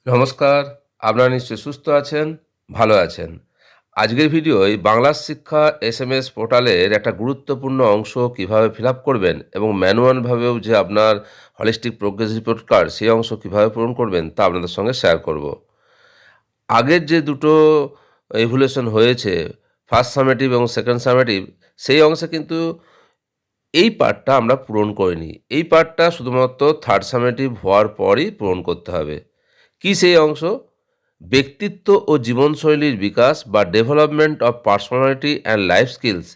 নমস্কার, আপনারা নিশ্চয়ই সুস্থ আছেন, ভালো আছেন। আজকের ভিডিওয় বাংলা শিক্ষা এসএমএস পোর্টালের একটা গুরুত্বপূর্ণ অংশ কিভাবে ফিল আপ করবেন এবং ম্যানুয়ালভাবেও যে আপনার হলিস্টিক প্রোগ্রেস রিপোর্ট কার্ড সেই অংশ কিভাবে পূরণ করবেন তা আপনাদের সঙ্গে শেয়ার করব। আগের যে দুটো ইভ্যালুয়েশন হয়েছে, ফার্স্ট সামেটিভ এবং সেকেন্ড সামেটিভ, সেই অংশে কিন্তু এই পার্টটা আমরা পূরণ করিনি। এই পার্টটা শুধুমাত্র থার্ড সামেটিভ হওয়ার পরই পূরণ করতে হবে। কি সেই অংশ? ব্যক্তিত্ব ও জীবনশৈলীর বিকাশ বা development of personality and life skills,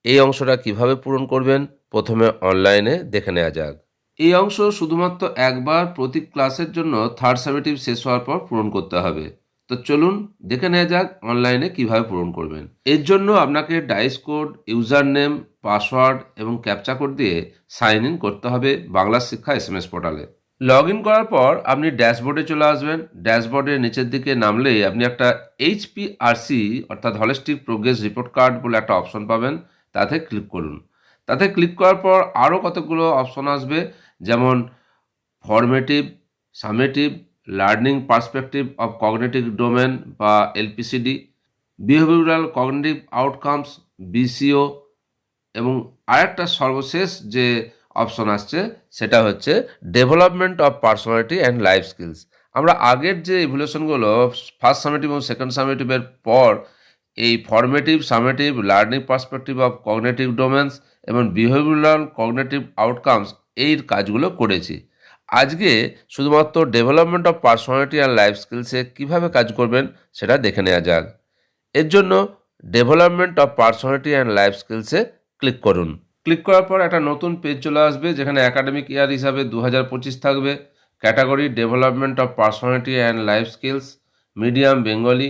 এই অংশটা কিভাবে পূরণ করবেন প্রথমে অনলাইনে দেখে নেওয়া যাক। এই অংশ শুধুমাত্র একবার প্রতি ক্লাসের জন্য থার্ড সামেটিভ শেষ হওয়ার পর পূরণ করতে হবে। তো চলুন দেখে নেওয়া যাক অনলাইনে কিভাবে পূরণ করবেন। এর জন্য আপনাকে DISE code, user name, password এবং ক্যাপচা কোড দিয়ে সাইন ইন করতে হবে বাংলা শিক্ষা এসএমএস পোর্টালে। লগ ইন করার পর আপনি ড্যাশবোর্ডে চলে আসবেন। ড্যাশবোর্ডের নিচের দিকে নামলেই আপনি একটা এইচপিআরসি অর্থাৎ হলিস্টিক প্রোগ্রেস রিপোর্ট কার্ড বলে একটা অপশন পাবেন, তাতে ক্লিক করুন। তাতে ক্লিক করার পর আরও কতগুলো অপশন আসবে, যেমন formative, summative, learning perspective of cognitive domain বা LPCD, behavioural cognitive outcomes BCO, এবং আরেকটা সর্বশেষ যে অপশন আসছে সেটা হচ্ছে development of personality and life skills. আমরা আগের যে ইভ্যালুয়েশনগুলো ফার্স্ট সামেটিভ এবং সেকেন্ড সামেটিভের পর এই formative, summative, learning perspective of cognitive domains এবং বিহেভিয়ারাল কগনিটিভ আউটকামস এই কাজগুলো করেছি। আজকে শুধুমাত্র development of personality and life স্কিলসে কীভাবে কাজ করবেন সেটা দেখে নেওয়া যাক। এর জন্য development of personality and life স্কিলসে ক্লিক করুন। ক্লিক করার পর একটা নতুন পেজ চলে আসবে, যেখানে একাডেমিক ইয়ার হিসাবে 2025 থাকবে। Category development of personality and life skills, medium Bengali,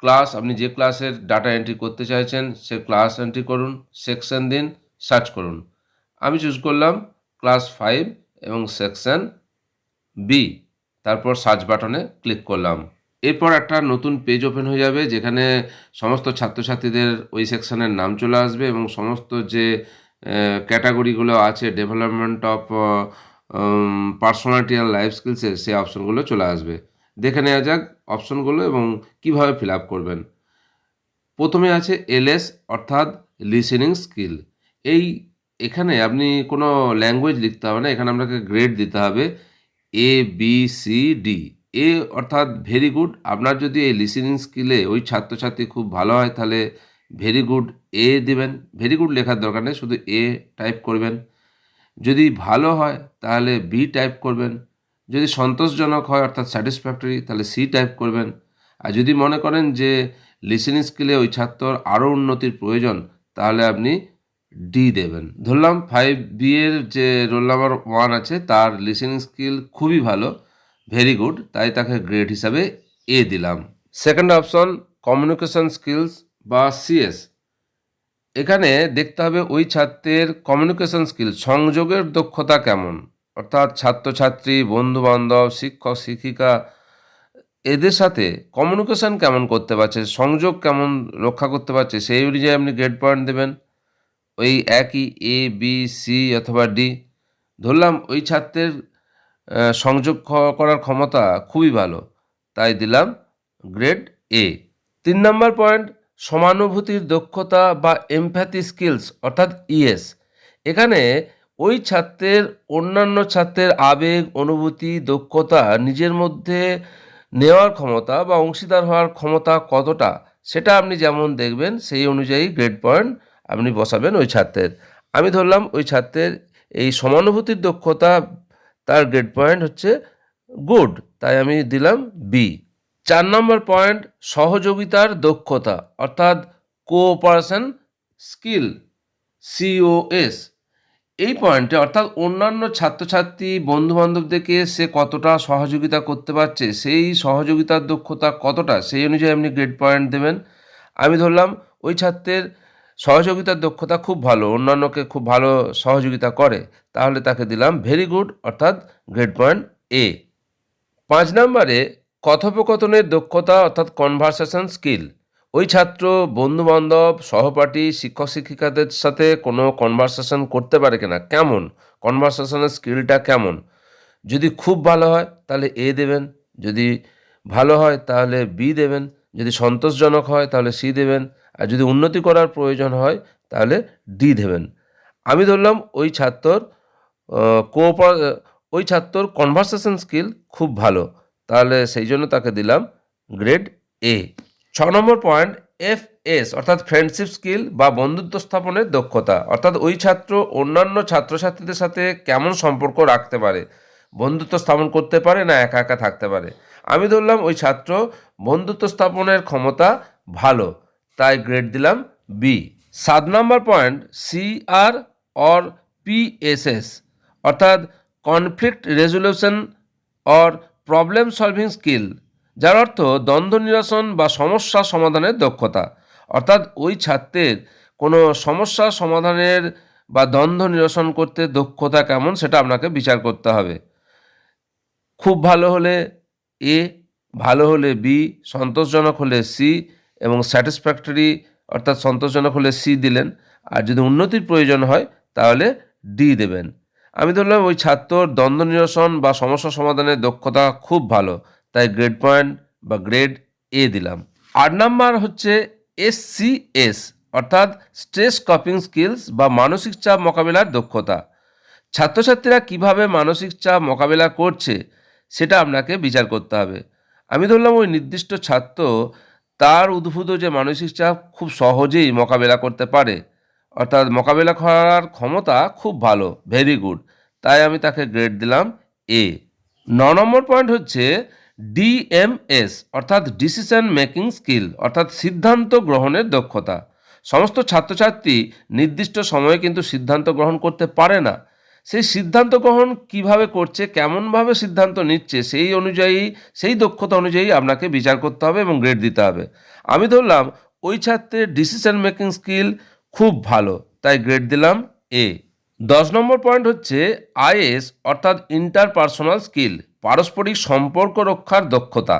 class আপনি যে ক্লাসের ডাটা এন্ট্রি করতে চাইছেন সে ক্লাস এন্ট্রি করুন, সেকশন দিন, সার্চ করুন। আমি চুজ করলাম ক্লাস 5 এবং সেকশন বি, তারপর সার্চ বাটনে ক্লিক করলাম। এরপর একটা নতুন পেজ ওপেন হয়ে যাবে, যেখানে সমস্ত ছাত্রছাত্রীদের ওই সেকশনের নাম চলে আসবে এবং সমস্ত যে ক্যাটাগরিগুলো আছে development of personality and life স্কিলসের সেই অপশনগুলো চলে আসবে। দেখে নেওয়া যাক অপশনগুলো এবং কিভাবে ফিল আপ করবেন। প্রথমে আছে এলএস অর্থাৎ লিসেনিং স্কিল। এখানে আপনি কোনো ল্যাঙ্গুয়েজ লিখতে হবে না, এখানে আপনাকে গ্রেড দিতে হবে ABCD। এ অর্থাৎ ভেরি গুড। আপনার যদি এই লিসেনিং স্কিলে ওই ছাত্রছাত্রী খুব ভালো হয় তাহলে ভেরি গুড এ দেবেন। ভেরি গুড লেখার দরকার নেই, শুধু এ টাইপ করবেন। যদি ভালো হয় তাহলে বি টাইপ করবেন। যদি সন্তোষজনক হয় অর্থাৎ স্যাটিসফ্যাক্টরি তাহলে সি টাইপ করবেন। আর যদি মনে করেন যে লিসেনিং স্কিলে ওই ছাত্রর আরও উন্নতির প্রয়োজন তাহলে আপনি ডি দেবেন। ধরলাম 5B এর যে রোল নাম্বার 1 আছে তার লিসেনিং স্কিল খুবই ভালো, ভেরি গুড, তাই তাকে গ্রেড হিসাবে এ দিলাম। সেকেন্ড অপশন কমিউনিকেশন স্কিলস বা সিএস। এখানে দেখতে হবে ওই ছাত্রের কমিউনিকেশন স্কিল, সংযোগের দক্ষতা কেমন, অর্থাৎ ছাত্রছাত্রী, বন্ধুবান্ধব, শিক্ষক শিক্ষিকা এদের সাথে কমিউনিকেশন কেমন করতে পারছে, সংযোগ কেমন রক্ষা করতে পারছে, সেই অনুযায়ী আপনি গ্রেড পয়েন্ট দেবেন। ওই একই ABC অথবা ডি। ধরলাম ওই ছাত্রের সংযোগ করার ক্ষমতা খুবই ভালো, তাই দিলাম গ্রেড এ। 3 নম্বর পয়েন্ট সমানুভূতির দক্ষতা বা এমপ্যাথি স্কিলস অর্থাৎ ইএস। এখানে ওই ছাত্রের অন্যান্য ছাত্রের আবেগ, অনুভূতি, দক্ষতা, নিজের মধ্যে নেওয়ার ক্ষমতা বা অংশীদার হওয়ার ক্ষমতা কতটা, সেটা আপনি যেমন দেখবেন সেই অনুযায়ী গ্রেড পয়েন্ট আপনি বসাবেন ওই ছাত্রের। আমি ধরলাম ওই ছাত্রের এই সমানুভূতির দক্ষতা, তার গ্রেড পয়েন্ট হচ্ছে গুড, তাই আমি দিলাম বি। 4 নম্বর পয়েন্ট সহযোগিতার দক্ষতা অর্থাৎ কোঅপারেশন স্কিল, COS। এই পয়েন্টে অর্থাৎ অন্যান্য ছাত্রছাত্রী, বন্ধুবান্ধবদেরকে সে কতটা সহযোগিতা করতে পারছে, সেই সহযোগিতার দক্ষতা কতটা, সেই অনুযায়ী আপনি গ্রেড পয়েন্ট দেবেন। আমি ধরলাম ওই ছাত্রের সহযোগিতার দক্ষতা খুব ভালো, অন্যান্যকে খুব ভালো সহযোগিতা করে, তাহলে তাকে দিলাম ভেরি গুড অর্থাৎ গ্রেড পয়েন্ট এ। 5 নম্বরে কথোপকথনের দক্ষতা অর্থাৎ কনভারসেশন স্কিল। ওই ছাত্র বন্ধুবান্ধব, সহপাঠী, শিক্ষক শিক্ষিকাদের সাথে কোনো কনভারসেশন করতে পারে কিনা, কেমন কনভারসেশনের স্কিলটা কেমন। যদি খুব ভালো হয় তাহলে এ দেবেন, যদি ভালো হয় তাহলে বি দেবেন, যদি সন্তোষজনক হয় তাহলে সি দেবেন, আর যদি উন্নতি করার প্রয়োজন হয় তাহলে ডি দেবেন। আমি ধরলাম ওই ছাত্রর কনভারসেশন স্কিল খুব ভালো, তাহলে সেই জন্য তাকে দিলাম grade A. 6 number point, FS অর্থাৎ ফ্রেন্ডশিপ স্কিল বা বন্ধুত্ব স্থাপনের দক্ষতা, অর্থাৎ ওই ছাত্র অন্যান্য ছাত্রছাত্রীদের সাথে কেমন সম্পর্ক রাখতে পারে, বন্ধুত্ব স্থাপন করতে পারে না একা একা থাকতে পারে। আমি ধরলাম ওই ছাত্র বন্ধুত্ব স্থাপনের ক্ষমতা ভালো, তাই গ্রেড দিলাম বি। 7 নম্বর পয়েন্ট, CR অর PSS অর্থাৎ conflict resolution or problem solving skill, যার অর্থ দ্বন্দ্ব নিরসন বা সমস্যা সমাধানের দক্ষতা, অর্থাৎ ওই ছাত্রের কোনো সমস্যা সমাধানের বা দ্বন্দ্ব নিরসন করতে দক্ষতা কেমন সেটা আপনাকে বিচার করতে হবে। খুব ভালো হলে এ, ভালো হলে বি, সন্তোষজনক হলে সি এবং স্যাটিসফ্যাক্টরি অর্থাৎ সন্তোষজনক হলে সি দিলেন, আর যদি উন্নতির প্রয়োজন হয় তাহলে ডি দেবেন। আমি ধরলাম ওই ছাত্রর দ্বন্দ্ব নিরসন বা সমস্যা সমাধানের দক্ষতা খুব ভালো, তাই গ্রেড পয়েন্ট বা গ্রেড এ দিলাম। 8 নম্বর হচ্ছে SCS অর্থাৎ স্ট্রেস কপিং স্কিলস বা মানসিক চাপ মোকাবিলার দক্ষতা। ছাত্রছাত্রীরা কিভাবে মানসিক চাপ মোকাবিলা করছে সেটা আপনাকে বিচার করতে হবে। আমি ধরলাম ওই নির্দিষ্ট ছাত্র তার উদ্ভূত যে মানসিক চাপ খুব সহজেই মোকাবিলা করতে পারে, অর্থাৎ মোকাবিলা করার ক্ষমতা খুব ভালো, ভেরি গুড, তাই আমি তাকে গ্রেড দিলাম এ। 9 নম্বর পয়েন্ট হচ্ছে DMS অর্থাৎ ডিসিশন মেকিং স্কিল অর্থাৎ সিদ্ধান্ত গ্রহণের দক্ষতা। সমস্ত ছাত্রছাত্রী নির্দিষ্ট সময়ে কিন্তু সিদ্ধান্ত গ্রহণ করতে পারে না, সেই সিদ্ধান্ত গ্রহণ কিভাবে করছে, কেমনভাবে সিদ্ধান্ত নিচ্ছে, সেই দক্ষতা অনুযায়ী আপনাকে বিচার করতে হবে এবং গ্রেড দিতে হবে। আমি ধরলাম ওই ছাত্রের ডিসিশন মেকিং স্কিল খুব ভালো, তাই গ্রেড দিলাম এ। 10 নম্বর পয়েন্ট হচ্ছে IS অর্থাৎ ইন্টারপার্সোনাল স্কিল, পারস্পরিক সম্পর্ক রক্ষার দক্ষতা।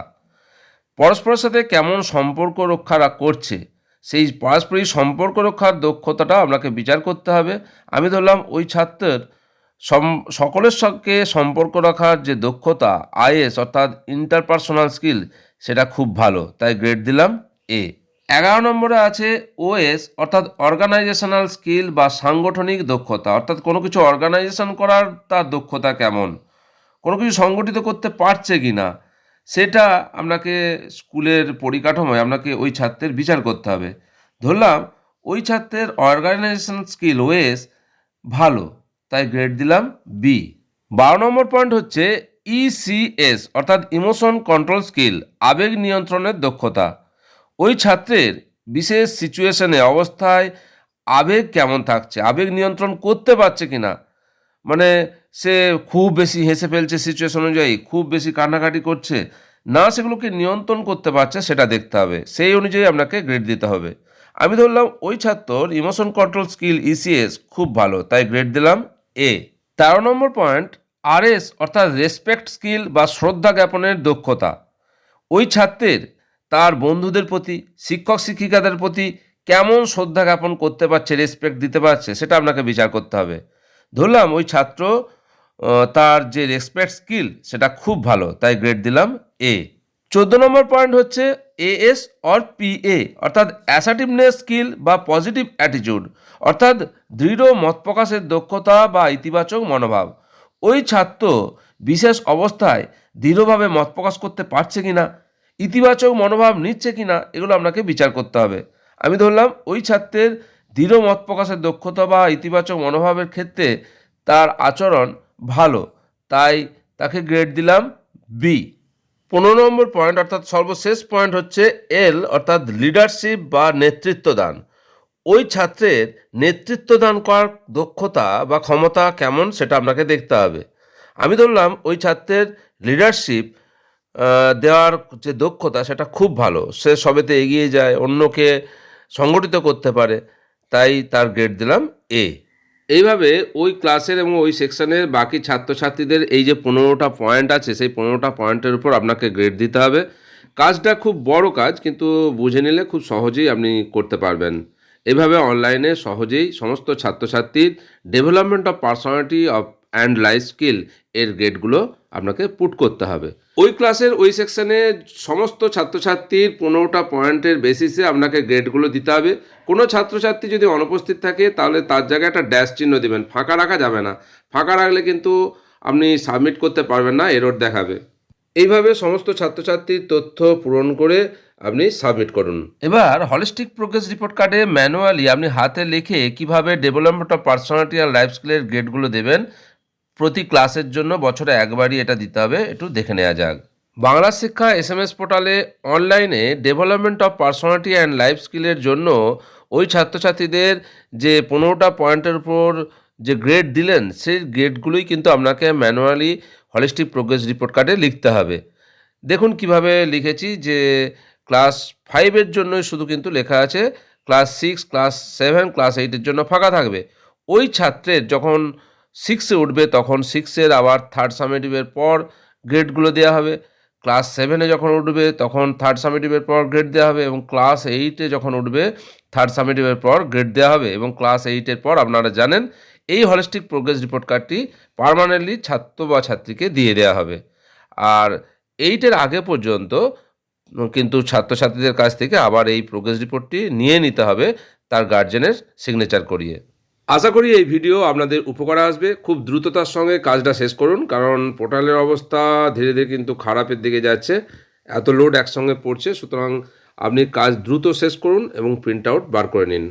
পরস্পরের সাথে কেমন সম্পর্ক রক্ষা করছে সেই পারস্পরিক সম্পর্ক রক্ষার দক্ষতাটা আপনাকে বিচার করতে হবে। আমি ধরলাম ওই ছাত্রের সকলের সঙ্গে সম্পর্ক রাখার যে দক্ষতা IS অর্থাৎ ইন্টারপার্সোনাল স্কিল সেটা খুব ভালো, তাই গ্রেড দিলাম এ। 11 নম্বরে আছে OS অর্থাৎ অর্গানাইজেশনাল স্কিল বা সাংগঠনিক দক্ষতা, অর্থাৎ কোনো কিছু অর্গানাইজেশন করার তার দক্ষতা কেমন, কোনো কিছু সংগঠিত করতে পারছে কি না সেটা আপনাকে স্কুলের পরিকাঠামোয় আপনাকে ওই ছাত্রের বিচার করতে হবে। ধরলাম ওই ছাত্রের অর্গানাইজেশন স্কিল OS ভালো, তাই গ্রেড দিলাম বি। 12 নম্বর পয়েন্ট হচ্ছে ECS অর্থাৎ ইমোশন কন্ট্রোল স্কিল, আবেগ নিয়ন্ত্রণের দক্ষতা। ওই ছাত্রের বিশেষ সিচুয়েশনে অবস্থায় আবেগ কেমন থাকছে, আবেগ নিয়ন্ত্রণ করতে পারছে কি না, মানে সে খুব বেশি হেসে ফেলছে সিচুয়েশন অনুযায়ী, খুব বেশি কান্নাকাটি করছে না, সেগুলোকে নিয়ন্ত্রণ করতে পারছে সেটা দেখতে হবে, সেই অনুযায়ী আপনাকে গ্রেড দিতে হবে। আমি ধরলাম ওই ছাত্রর ইমোশন কন্ট্রোল স্কিল ECS খুব ভালো, তাই গ্রেড দিলাম এ। 13 নম্বর পয়েন্ট RS অর্থাৎ রেসপেক্ট স্কিল বা শ্রদ্ধা জ্ঞাপনের দক্ষতা। ওই ছাত্রের তার বন্ধুদের প্রতি, শিক্ষক শিক্ষিকাদের প্রতি কেমন শ্রদ্ধা জ্ঞাপন করতে পারছে, রেসপেক্ট দিতে পারছে সেটা আপনাকে বিচার করতে হবে। ধরলাম ওই ছাত্র তার যে রেসপেক্ট স্কিল সেটা খুব ভালো, তাই গ্রেড দিলাম এ। 14 নম্বর পয়েন্ট হচ্ছে AS অর PA অর্থাৎ অ্যাসার্টিভনেস স্কিল বা পজিটিভ অ্যাটিটিউড, অর্থাৎ দৃঢ় মত প্রকাশের দক্ষতা বা ইতিবাচক মনোভাব। ওই ছাত্র বিশেষ অবস্থায় দৃঢ়ভাবে মত প্রকাশ করতে পারছে কিনা, ইতিবাচক মনোভাব নিচ্ছে কিনা, এগুলো আপনাকে বিচার করতে হবে। আমি ধরলাম ওই ছাত্রের দৃঢ় মত প্রকাশের দক্ষতা বা ইতিবাচক মনোভাবের ক্ষেত্রে তার আচরণ ভালো, তাই তাকে গ্রেড দিলাম বি। 15 নম্বর পয়েন্ট অর্থাৎ সর্বশেষ পয়েন্ট হচ্ছে L অর্থাৎ লিডারশিপ বা নেতৃত্ব দান। ওই ছাত্রের নেতৃত্ব দান করার দক্ষতা বা ক্ষমতা কেমন সেটা আপনাকে দেখতে হবে। আমি ধরলাম ওই ছাত্রের লিডারশিপ দেওয়ার যে দক্ষতা সেটা খুব ভালো, সে সবেতে এগিয়ে যায়, অন্যকে সংগঠিত করতে পারে, তাই তার গ্রেড দিলাম এ। এইভাবে ওই ক্লাসের এবং ওই সেকশনের বাকি ছাত্রছাত্রীদের এই যে 15টা পয়েন্ট আছে সেই 15টা পয়েন্টের উপর আপনাকে গ্রেড দিতে হবে। কাজটা খুব বড় কাজ, কিন্তু বুঝে নিলে খুব সহজেই আপনি করতে পারবেন। এভাবে অনলাইনে সহজেই সমস্ত ছাত্রছাত্রীর development of personality of and life skill এর গ্রেডগুলো আপনাকে পুট করতে হবে। ওই ক্লাসের ওই সেকশনে সমস্ত ছাত্রছাত্রীর 15টা পয়েন্টের বেসিসে আপনাকে গ্রেডগুলো দিতে হবে। কোনো ছাত্রছাত্রী যদি অনুপস্থিত থাকে তাহলে তার জায়গায় একটা ড্যাশ চিহ্ন দেবেন, ফাঁকা রাখা যাবে না। ফাঁকা রাখলে কিন্তু আপনি সাবমিট করতে পারবেন না, এরর দেখাবে। এইভাবে সমস্ত ছাত্রছাত্রীর তথ্য পূরণ করে আপনি সাবমিট করুন। এবার হলিস্টিক প্রোগ্রেস রিপোর্ট কার্ডে ম্যানুয়ালি আপনি হাতে লিখে কিভাবে ডেভেলপমেন্ট অফ পার্সোনালিটি আর লাইফ স্কিলের গ্রেডগুলো দেবেন, প্রতি ক্লাসের জন্য বছরে একবারই এটা দিতে হবে, একটু দেখে নেওয়া যাক। বাংলা শিক্ষা SMS পোর্টালে অনলাইনে development of personality and life স্কিলের জন্য ওই ছাত্রছাত্রীদের যে 15টা পয়েন্টের উপর যে গ্রেড দিলেন সেই গ্রেডগুলোই কিন্তু আপনাকে ম্যানুয়ালি হলিস্টিক প্রোগ্রেস রিপোর্ট কার্ডে লিখতে হবে। দেখুন কিভাবে লিখেছি, যে ক্লাস 5-এর জন্যই শুধু কিন্তু লেখা আছে, ক্লাস 6, ক্লাস 7, ক্লাস 8-এর জন্য ফাঁকা থাকবে। ওই ছাত্রের যখন 6-এ উঠবে তখন 6-এর আবার থার্ড সামেটিভের পর গ্রেডগুলো দেওয়া হবে। ক্লাস 7-এ যখন উঠবে তখন থার্ড সামেটিভের পর গ্রেড দেওয়া হবে, এবং ক্লাস 8-এ যখন উঠবে থার্ড সামেটিভের পর গ্রেড দেওয়া হবে। এবং ক্লাস 8-এর পর আপনারা জানেন এই হলিস্টিক প্রোগ্রেস রিপোর্ট কার্ডটি পার্মানেন্টলি ছাত্র বা ছাত্রীকে দিয়ে দেওয়া হবে। আর 8-এর আগে পর্যন্ত কিন্তু ছাত্রছাত্রীদের কাছ থেকে আবার এই প্রোগ্রেস রিপোর্টটি নিয়ে নিতে হবে তার গার্জেনের সিগনেচার করিয়ে। আশা করি এই ভিডিও আপনাদের উপকারে আসবে। খুব দ্রুততার সঙ্গে কাজটা শেষ করুন, কারণ পোর্টালের অবস্থা ধীরে ধীরে কিন্তু খারাপের দিকে যাচ্ছে, এত লোড একসঙ্গে পড়ছে। সুতরাং আপনি কাজ দ্রুত শেষ করুন এবং প্রিন্ট আউট বার করে নিন।